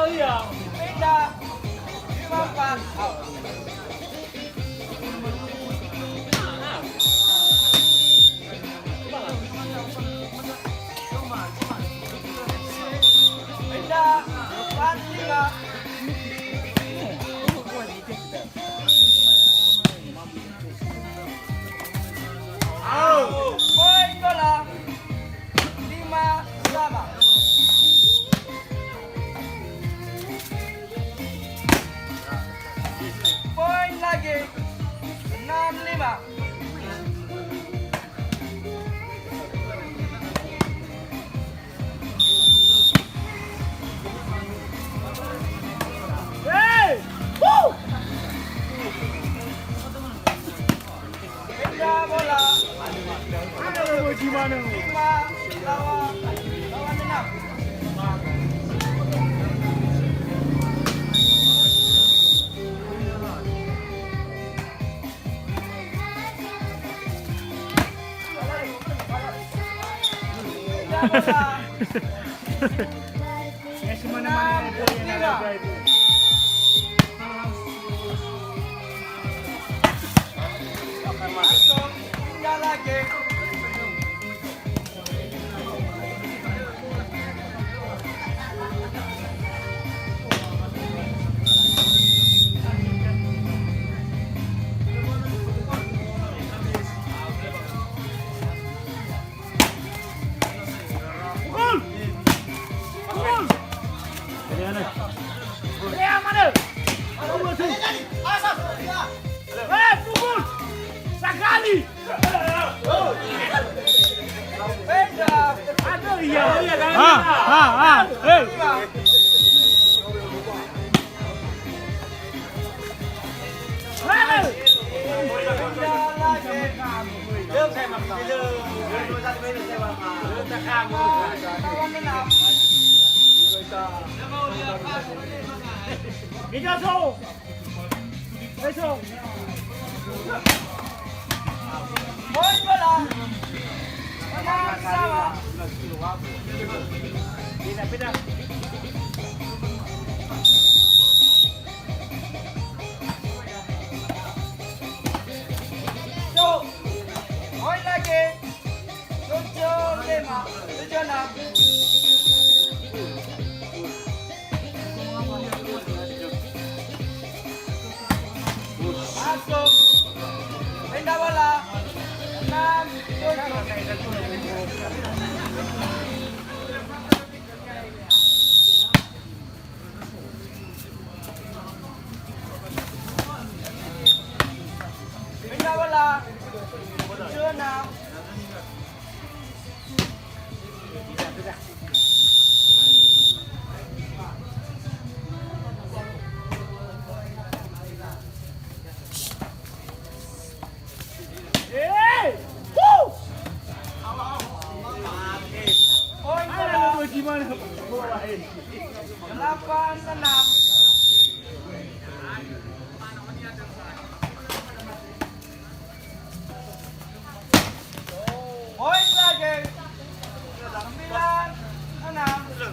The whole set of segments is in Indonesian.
iya. Pindah. 54. Out. Pindah. 45. Poin bola 5 sama. Poin lagi 6-5. Hey! Woo! Pindah bola Ada gimana? 5 lawan 6. Pindah bola Semana-mana itu yang ada itu. masuk. Pindah lagi. Pukul! Pukul! Yang mana? Pukul tu. Pukul! Sekali! Pindah. Aduh, iya kan? Hei. Pindah lagi. Lawan 6. Kita so. Besok. Poin bola 6 sama. Pindah. Tuh. Poin lagi 7-5. 7-6. Masuk. Pindah bola 6-7. Pindah bola 7-6. Hey! Woo! Poin bola Ada gimana? 8-6. Poin lagi 9-6.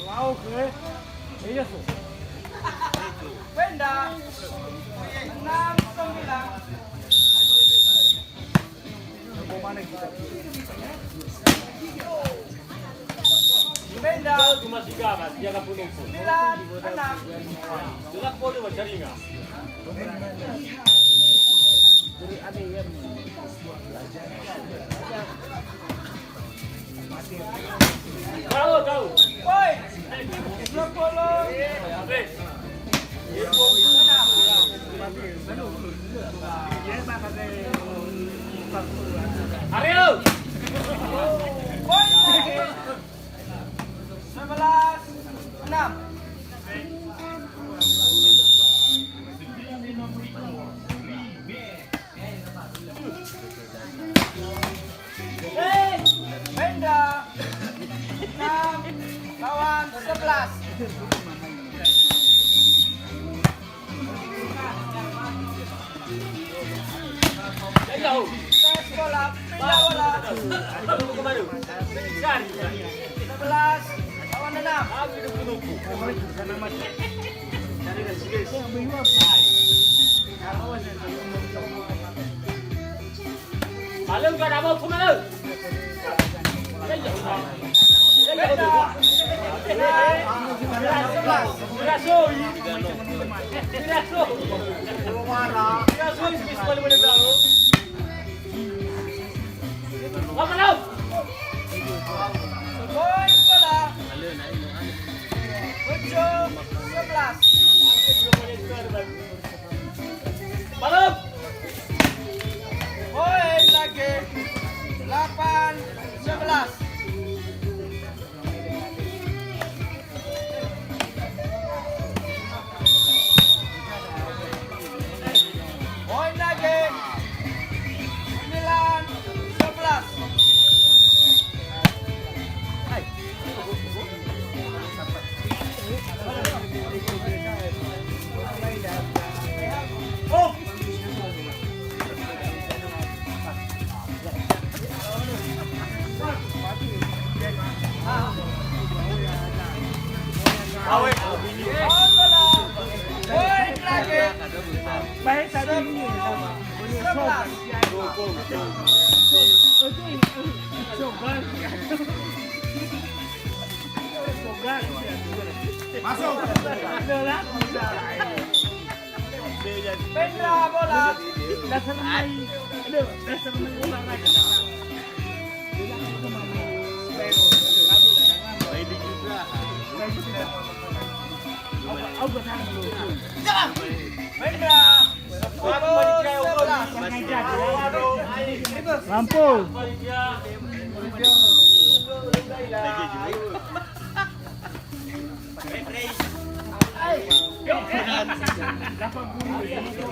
Mau ke? Iya so. Pindah 6-9. Mau mana kita? Pindah Cuma 3 mas, dia nggak punya 9-6. Jelas boleh mencari nggak? Jadi ada yang Tahu. Poin 10. Habis. Ariel. Poin lagi 11-6. Pindah 6 lawan 11. Jauh. Tes bola, pindah bola. Itu kemana? Cari. 11 lawan 6. enam. Lagi nunggu. Malam kan abang tu mana? Poin bola. 7-11. Malam. Poin lagi. 8-11. Poin lagi. 9-11. Poin bola. Poin lagi. Baik tadi ini. 11. Masuk. Pendra bola. Dasar main. Aduh, dasar main ulang lagi. Pendra. 11. Lampu.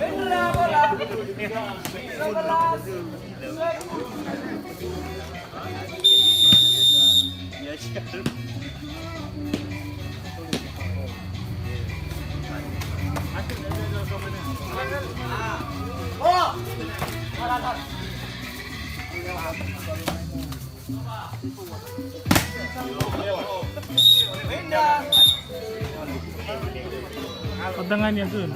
Pendra bola. 11. Pendra. Pedangan yang tu. 10-11.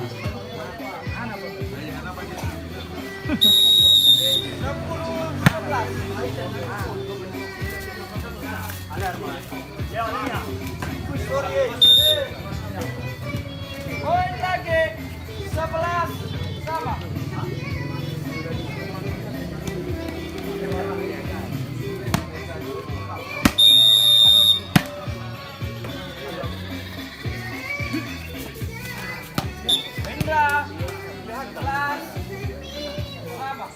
Poin lagi. 11 sama. Pendra. 11 sama.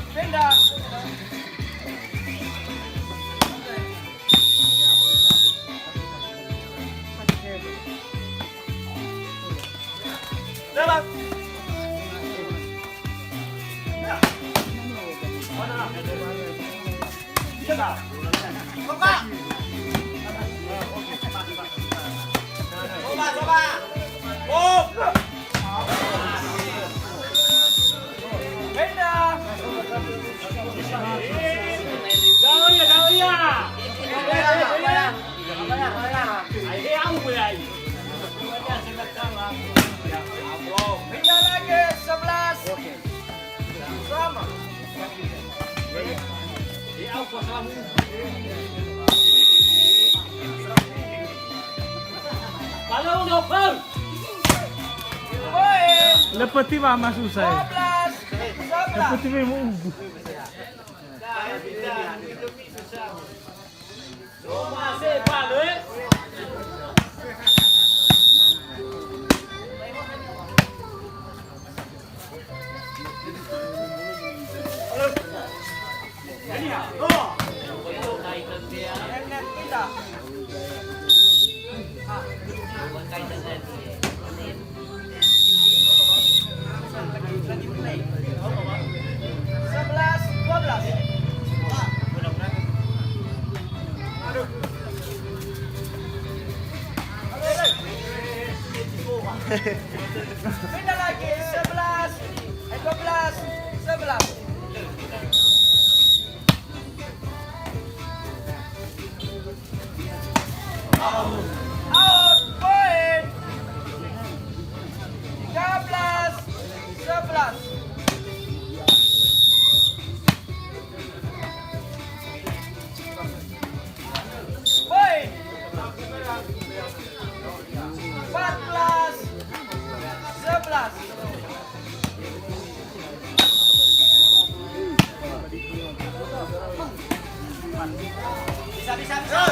Pendra. Jalan. Pendra. Jauh ya. Ini aku ya. Pendra lagi. 11 sama. Ini aku selalu. Kalau nopal. Poin. Lepas tiba masuk saya. 12-11. Lepas tiba mau ubu. Masih balik. Nenek kita. Sebelas 12. Pindah lagi 11, 12, 11. Out point. 13, 11. Poin. 14, 11. Bisa.